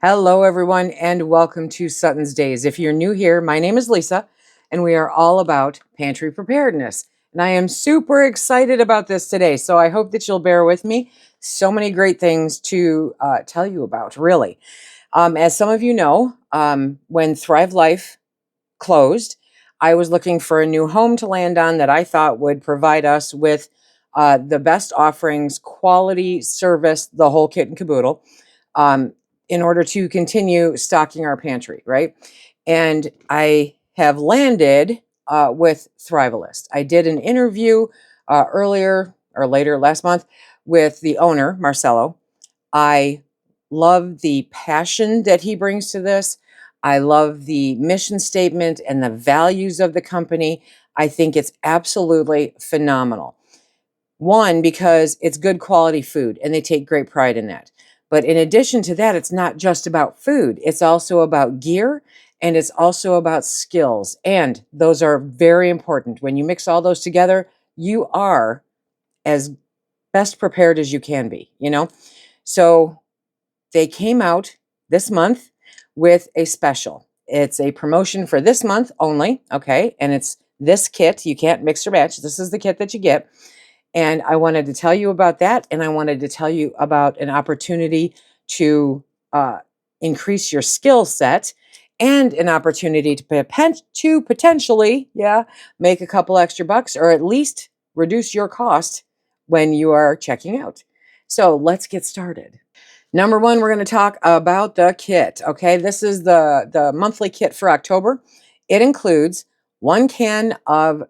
Hello, everyone, and welcome to SuttonsDaze. If you're new here, my name is Lisa, and we are all about pantry preparedness. And I am super excited about this today, so I hope that you'll bear with me. So many great things to tell you about, really. As some of you know, when Thrive Life closed, I was looking for a new home to land on that I thought would provide us with the best offerings, quality service, the whole kit and caboodle. In order to continue stocking our pantry, right? And I have landed with Thrivalist. I did an interview earlier or later last month with the owner, Marcelo. I love the passion that he brings to this. I love the mission statement and the values of the company. I think it's absolutely phenomenal. One, because it's good quality food and they take great pride in that. But in addition to that, it's not just about food. It's also about gear and it's also about skills. And those are very important. When you mix all those together, you are as best prepared as you can be, you know? So they came out this month with a special. It's a promotion for this month only, okay? And it's this kit. You can't mix or match. This is the kit that you get. And I wanted to tell you about that. And I wanted to tell you about an opportunity to increase your skill set and an opportunity to potentially, make a couple extra bucks or at least reduce your cost when you are checking out. So let's get started. Number one, we're going to talk about the kit. Okay, this is the monthly kit for October. It includes 1 can of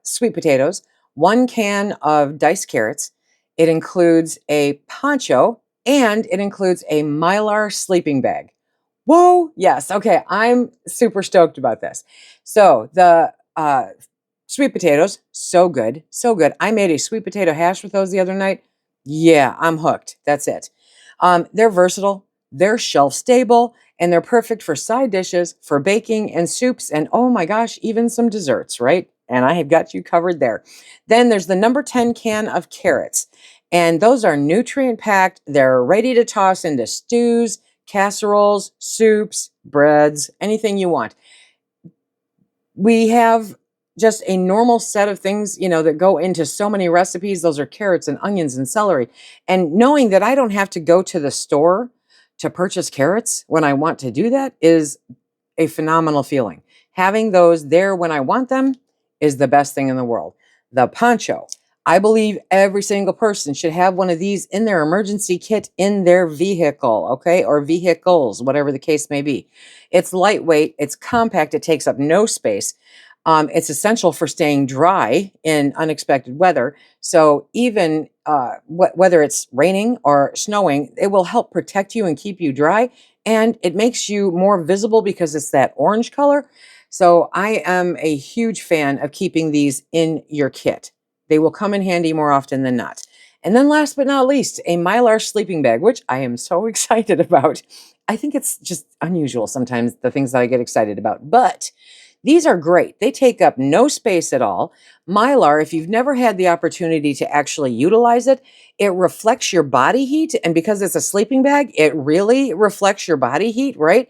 sweet potatoes, 1 can of diced carrots. It includes a poncho and it includes a Mylar sleeping bag. Whoa, yes. Okay, I'm super stoked about this. So the sweet potatoes, so good, so good. I made a sweet potato hash with those the other night. Yeah, I'm hooked. That's it. They're versatile, they're shelf stable, and they're perfect for side dishes, for baking and soups, and oh my gosh, even some desserts, right? And I have got you covered there. Then there's the number 10 can of carrots, and those are nutrient packed. They're ready to toss into stews, casseroles, soups, breads, anything you want. We have just a normal set of things, that go into so many recipes. Those are carrots and onions and celery. And knowing that I don't have to go to the store to purchase carrots when I want to do that is a phenomenal feeling. Having those there when I want them is the best thing in the world. The poncho. I believe every single person should have one of these in their emergency kit in their vehicle, okay? Or vehicles, whatever the case may be. It's lightweight, it's compact, it takes up no space. It's essential for staying dry in unexpected weather. So even whether it's raining or snowing, it will help protect you and keep you dry. And it makes you more visible because it's that orange color. So I am a huge fan of keeping these in your kit. They will come in handy more often than not. And then last but not least, a Mylar sleeping bag, which I am so excited about. I think it's just unusual sometimes, the things that I get excited about. But these are great. They take up no space at all. Mylar, if you've never had the opportunity to actually utilize it, it reflects your body heat. And because it's a sleeping bag, it really reflects your body heat, right?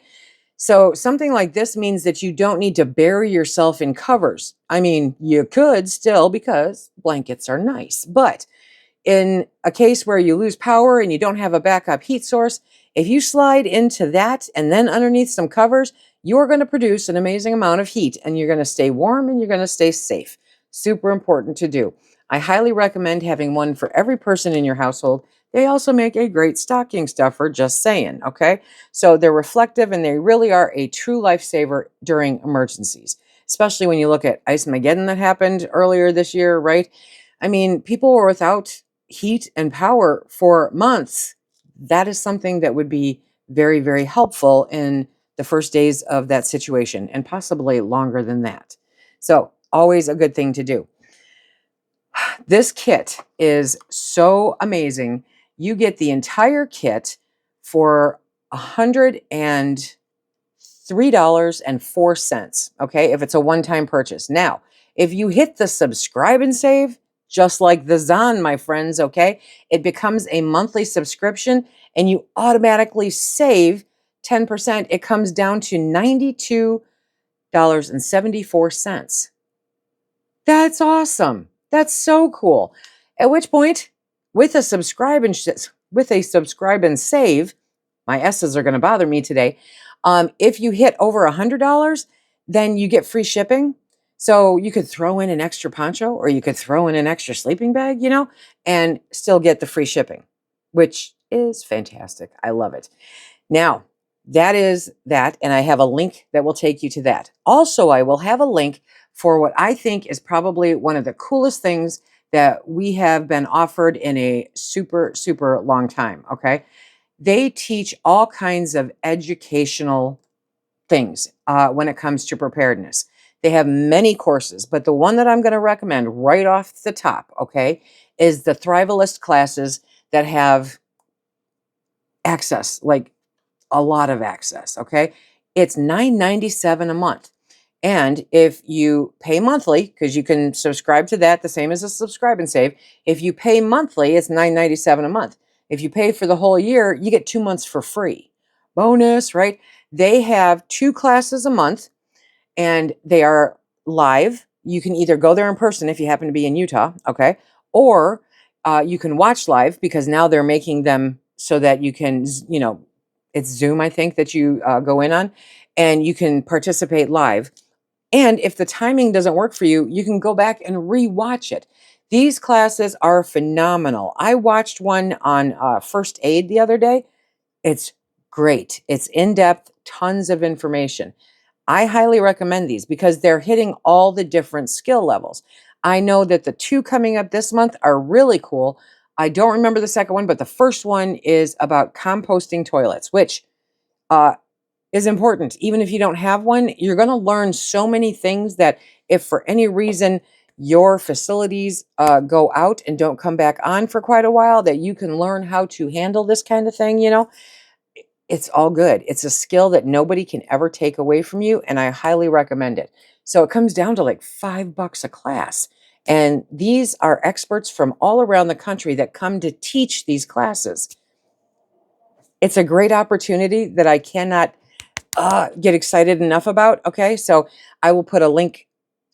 So something like this means that you don't need to bury yourself in covers. I mean, you could still because blankets are nice. But in a case where you lose power and you don't have a backup heat source, if you slide into that and then underneath some covers, you're going to produce an amazing amount of heat and you're going to stay warm and you're going to stay safe. Super important to do. I highly recommend having one for every person in your household. They also make a great stocking stuffer, just saying, okay? So they're reflective and they really are a true lifesaver during emergencies, especially when you look at Ice Mageddon that happened earlier this year, right? I mean, people were without heat and power for months. That is something that would be very, very helpful in the first days of that situation and possibly longer than that. So always a good thing to do. This kit is so amazing. You get the entire kit for $103.04, okay, if it's a one-time purchase. Now, if you hit the subscribe and save, just like the Zon, my friends, okay, it becomes a monthly subscription and you automatically save 10%, it comes down to $92.74. That's awesome. That's so cool. At which point, with a subscribe and save, my S's are going to bother me today. If you hit over $100, then you get free shipping. So you could throw in an extra poncho, or you could throw in an extra sleeping bag, and still get the free shipping, which is fantastic. I love it. Now, that is that, and I have a link that will take you to that. Also, I will have a link for what I think is probably one of the coolest things that we have been offered in a super, super long time, okay? They teach all kinds of educational things when it comes to preparedness. They have many courses, but the one that I'm going to recommend right off the top, okay, is the Thrivalist classes that have access, like a lot of access, okay? It's $9.97 a month. And if you pay monthly, because you can subscribe to that the same as a subscribe and save, if you pay monthly, it's $9.97 a month. If you pay for the whole year, you get 2 months for free. Bonus, right? They have 2 classes a month, and they are live. You can either go there in person if you happen to be in Utah, okay? Or you can watch live, because now they're making them so that you can, it's Zoom, I think, that you go in on, and you can participate live. And if the timing doesn't work for you, you can go back and re-watch it. These classes are phenomenal. I watched one on first aid the other day. It's great. It's in-depth, tons of information. I highly recommend these because they're hitting all the different skill levels. I know that the 2 coming up this month are really cool. I don't remember the second one, but the first one is about composting toilets, which is important. Even if you don't have one, you're going to learn so many things that if for any reason your facilities go out and don't come back on for quite a while, that you can learn how to handle this kind of thing, it's all good. It's a skill that nobody can ever take away from you, and I highly recommend it. So it comes down to like $5 a class. And these are experts from all around the country that come to teach these classes. It's a great opportunity that I cannot get excited enough about. Okay, so I will put a link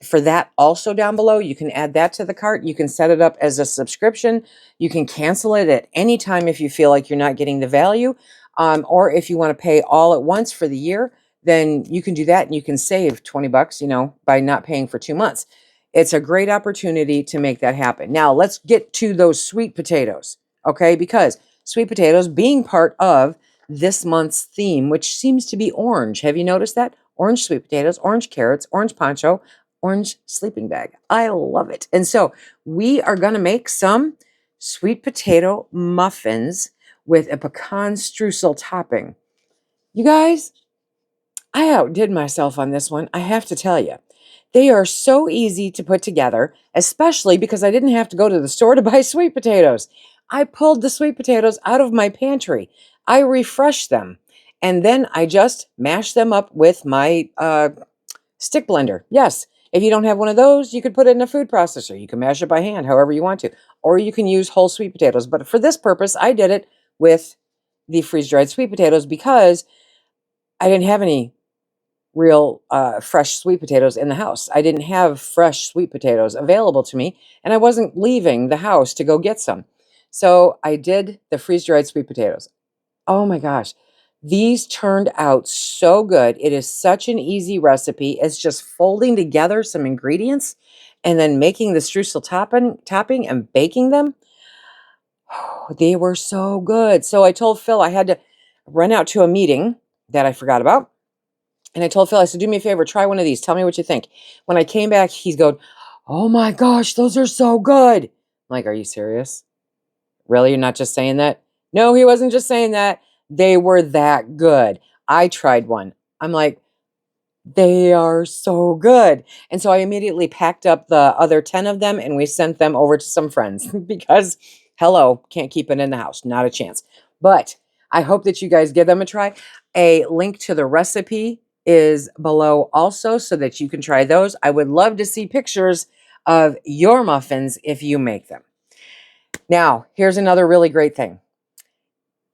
for that also down below. You can add that to the cart. You can set it up as a subscription. You can cancel it at any time if you feel like you're not getting the value. Or if you want to pay all at once for the year, then you can do that, and you can save 20 bucks, by not paying for 2 months. It's a great opportunity to make that happen. Now, let's get to those sweet potatoes, okay? Because sweet potatoes being part of this month's theme, which seems to be orange. Have you noticed that? Orange sweet potatoes, orange carrots, orange poncho, orange sleeping bag. I love it. And so we are going to make some sweet potato muffins with a pecan streusel topping. You guys, I outdid myself on this one, I have to tell you. They are so easy to put together, especially because I didn't have to go to the store to buy sweet potatoes. I pulled the sweet potatoes out of my pantry. I refreshed them, and then I just mashed them up with my stick blender. Yes, if you don't have one of those, you could put it in a food processor. You can mash it by hand, however you want to. Or you can use whole sweet potatoes. But for this purpose, I did it with the freeze-dried sweet potatoes because I didn't have any real fresh sweet potatoes in the house. I didn't have fresh sweet potatoes available to me, and I wasn't leaving the house to go get some. So I did the freeze-dried sweet potatoes. Oh my gosh, these turned out so good. It is such an easy recipe. It's just folding together some ingredients and then making the streusel topping and baking them. Oh, they were so good. So I told Phil I had to run out to a meeting that I forgot about. And I told Phil, I said, do me a favor, try one of these. Tell me what you think. When I came back, he's going, oh my gosh, those are so good. I'm like, are you serious? Really? You're not just saying that? No, he wasn't just saying that. They were that good. I tried one. I'm like, they are so good. And so I immediately packed up the other 10 of them and we sent them over to some friends because, hello, can't keep it in the house. Not a chance. But I hope that you guys give them a try. A link to the recipe is below also so that you can try those. I would love to see pictures of your muffins if you make them. Now, here's another really great thing.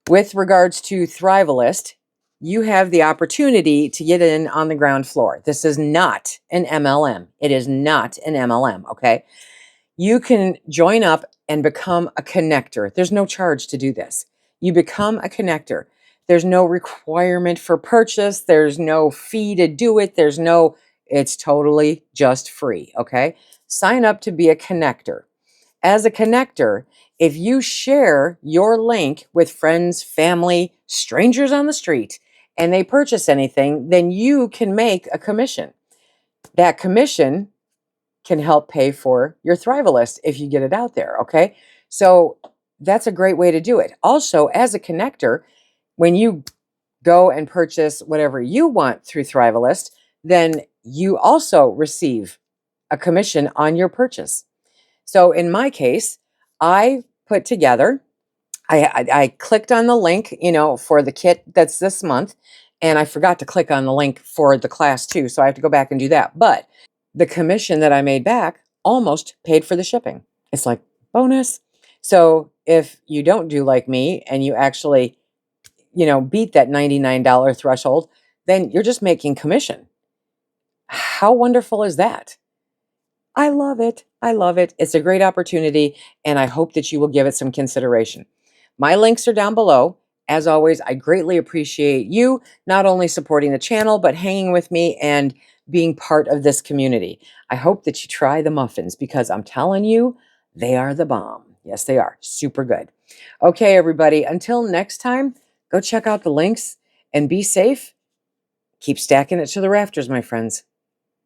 With regards to Thrivalist, you have the opportunity to get in on the ground floor. This is not an MLM. It is not an MLM, okay? You can join up and become a connector. There's no charge to do this. You become a connector. There's no requirement for purchase. There's no fee to do it. It's totally just free, okay? Sign up to be a connector. As a connector, if you share your link with friends, family, strangers on the street, and they purchase anything, then you can make a commission. That commission can help pay for your Thrivalist if you get it out there, okay? So that's a great way to do it. Also, as a connector, when you go and purchase whatever you want through Thrivalist, then you also receive a commission on your purchase. So in my case, I put together, I clicked on the link, for the kit that's this month, and I forgot to click on the link for the class too, so I have to go back and do that. But the commission that I made back almost paid for the shipping. It's like bonus. So if you don't do like me and you actually, beat that $99 threshold, then you're just making commission. How wonderful is that? I love it. I love it. It's a great opportunity, and I hope that you will give it some consideration. My links are down below. As always, I greatly appreciate you not only supporting the channel, but hanging with me and being part of this community. I hope that you try the muffins because I'm telling you, they are the bomb. Yes, they are. Super good. Okay, everybody, until next time, go check out the links and be safe. Keep stacking it to the rafters, my friends.